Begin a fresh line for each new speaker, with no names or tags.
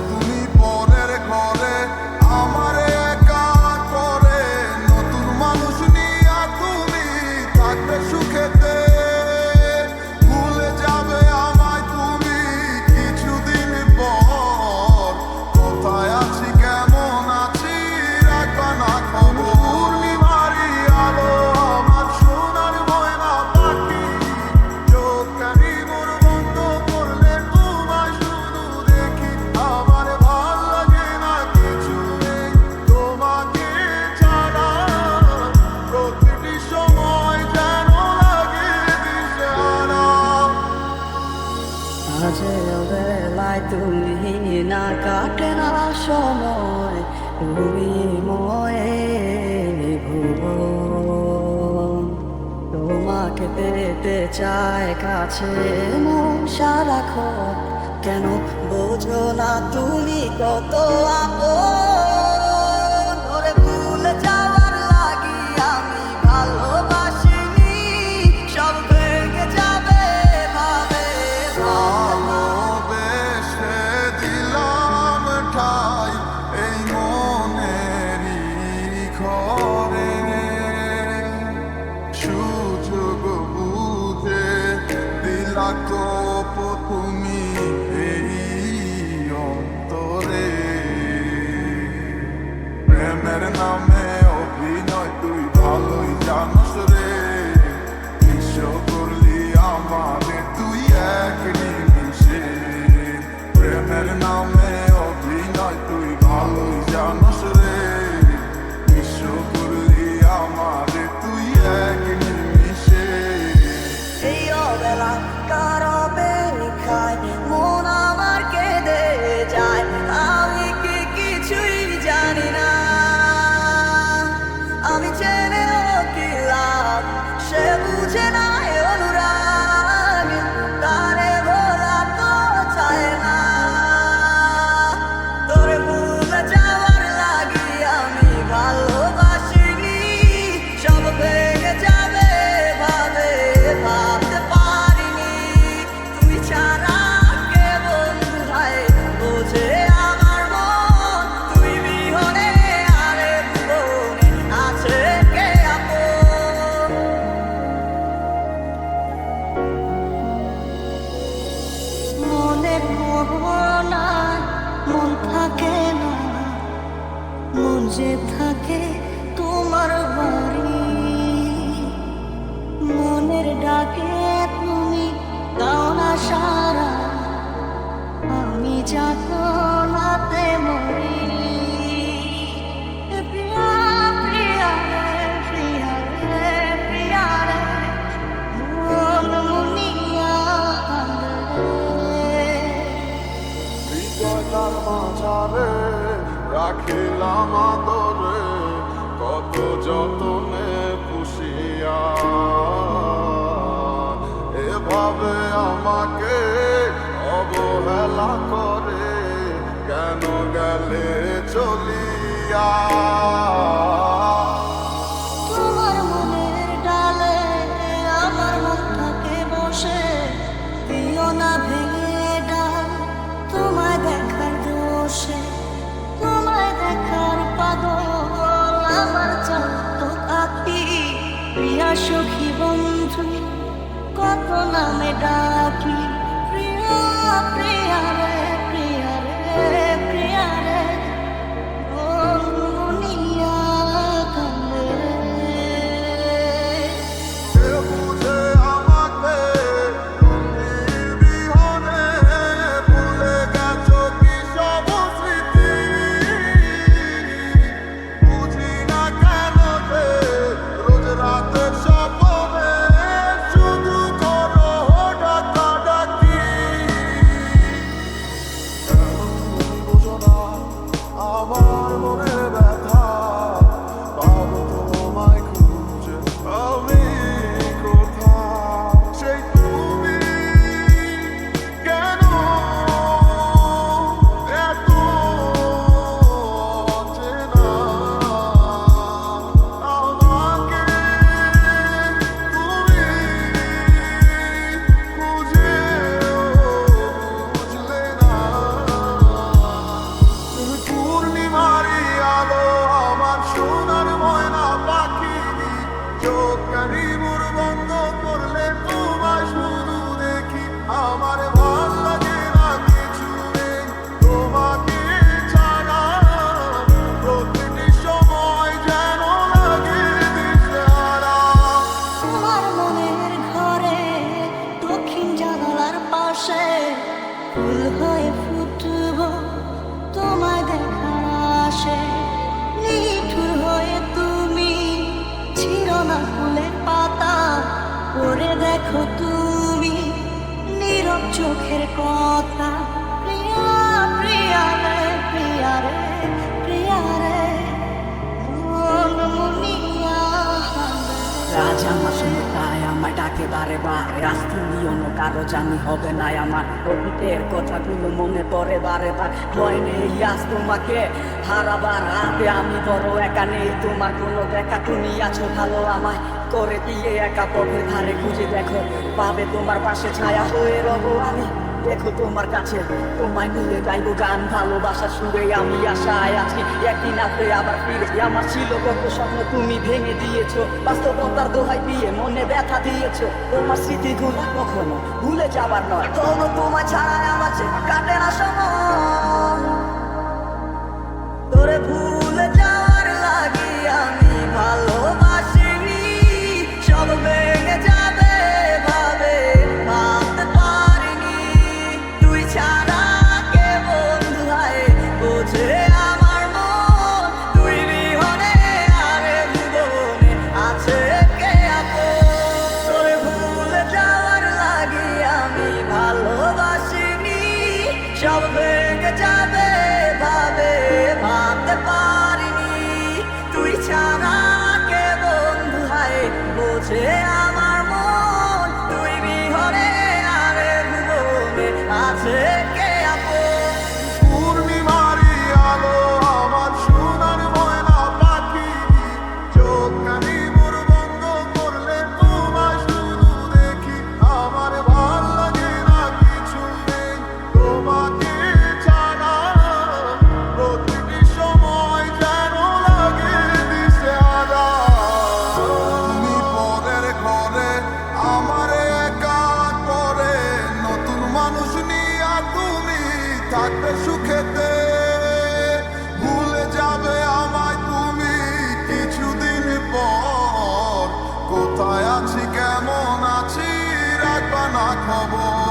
তুমি পরের ঘরে আমারে একা করে, নতুন মানুষ নিয়া তুমি থাকবে সুখেতে। ভুলে যাবে আমায় তুমি কিছুদিন পর, কোথায় আছি কেমন আছি রাখবা না খবর। পূর্ণিমারি আলো আমার সোনার ময়না পাখি, চোখখানি মোর বন্ধ করলে তোমায় শুধু দেখি। আমার ভাল লাগে না কিছু নেই তোমাকে ছাড়া, প্রতিটি সময় যেন লাগে দিশেহারা।
আজে বেলায় তুমি না কাটে না সময়, তুমি ময়ে ভুবন। তোমাকে পেতে চায় কাছে মন সারাক্ষণ, কেন বোঝো না তুমি কত আপন। ওরে ভুলে যাওয়ার লাগি আমি ভালোবাসিনি, সব ভেঙে যাবে ভাবে
ভালোবেসে দিলাম ঠাই এই মনেরই ঘরে, সুযোগ বুঝে দিলা তো তুমি এই অন্তরে। প্রেমের নামে অভিনয় তুই ভালোই জানিস রে, বিশ্ব করলি আমারে তুই এক নিমিষে। প্রেমের নামে অভিনয় তুই ভালোই জানিস রে, বিশ্ব করলি আমারে তুই এক নিমিষে।
এই অবেলা কারবে খায় মন আমার কেঁদে যায়, আমি কি কিছুই জানি না। আমি জেনেও কি লাভ, সে বুঝে না অনুরাগ, তারে বলা তো চায় না। তোরে ভুলে যাওয়ার লাগি আমি ভালোবাসিনি, সব ভেঙে যাবে ভাবে ভাবতে পারিনি। তুই ছাড়া কে বন্ধু ভাই বোঝে আমার মন, তুই বিহনে আরে ভুবনে আছে কে আপন। মনের মোহনায় মন থাকে না, মন যে থাকে তোমার বাড়ি। মনের ডাকে তুমি দাও না সারা, আমি যাতনাতে মরি। প্রিয়া প্রিয়া রে, প্রিয়া রে, প্রিয়া রে, মন মুনিয়া কান্দে।
হৃদয়টার মাঝারে রাখিলাম আদরে, কত যতনে পুষিয়া। এভাবে আমাকে অবহেলা করে কেন গেলে চলিয়া।
তোমার মনের ডালে আমার মন থাকে বসে, দিও না ভেঙে ডাল তোমায় দেখার দোষে। তোমায় দেখার পাগল আমার চলত আঁকি, প্রিয়া সখী বন্ধু কত নামে ডাকি। প্রিয়া প্রিয়া রে, প্রিয়া রে, প্রিয়া রে, মন মুনিয়া কান্দে।
সে বুঝে আমাকে তুমি বিহনে, ভুলে গেছো কি সব স্মৃতি। বুঝি না কেন যে রোজ রাতের স্বপ্নে শুধু করো ডাকাডাকি।
ফুল হয়ে ফুটব তোমায় দেখার আসে, নিঠুর হয়ে তুমি ছিল না ফুলের পাতা, পড়ে দেখো তুমি নীরব চোখের কথা। প্রিয়া প্রিয়া রে প্রিয়া রে প্রিয়া রে মন মুনিয়া
রাজা আমার সঙ্গে তাই আমায় ডাকে বারে বারে, আজ তুমি অন্য কারো জানি হবে না আমার। অতীতের কথাগুলো মনে পড়ে বারে বার, ভয় নেই আজ তোমাকে হারাবার হাতে। আমি বড় একা, নেই তোমার কোনো দেখা, তুমি আছো ভালো আমায় করে দিয়ে একা। পথের ধারে খুঁজে দেখো, পাবে তোমার পাশে ছায়া হয়ে রব আমি। দেখো তোমার কাছে তোমায় মিলে গাইবো গান, ভালোবাসার সুরে আমি আশায় আছি। একদিন আসবে আবার ফিরে, আমার ছিল কত স্বপ্ন তুমি ভেঙে দিয়েছো, বাস্তবতার দোহাই দিয়ে মনে ব্যথা দিয়েছো। তোমার স্মৃতিগুলো কখনো ভুলে যাবার নয়,
তবু তোমায় ছাড়া আমার যে কাটে না সময়। তোরে ভুলে যাওয়ার লাগি আমি ভালোবাসিনি, সব ভেঙে যাবে ভাবে ভাবতে পারিনি। তুই ছাড়া কে বন্ধু হয় বোঝে আমার মন, তুই বিহনে আরে ভুবনে আছে কে আপন। তোরে ভুলে যাওয়ার লাগি আমি ভালোবাসিনি, সব ভেঙে যাবে ভাবে ভাবতে পারিনি। তুই ছাড়া কে বন্ধু হয় বোঝে আমার মন, তুই বিহনে আরে ভুবনে আছে কে আপন।
পূর্ণিমারি আলো আমার সোনার ময়না পাখি, চোখ কানি মোর বন্ধ করলে তোমায় শুধু দেখি। আমার ভাল লাগে না কিছু নেই তোমাকে ছাড়া, প্রতিটি সময় যেন লাগে দিশে হারা। তুমি পরের ঘরে আমার একা করে, নতুন মানুষ নিয়া তুমি থাকবে সুখেতে। ভুলে যাবে আমায় তুমি কিছুদিন পর, কোথায় আছি কেমন আছি রাখবা না খবর।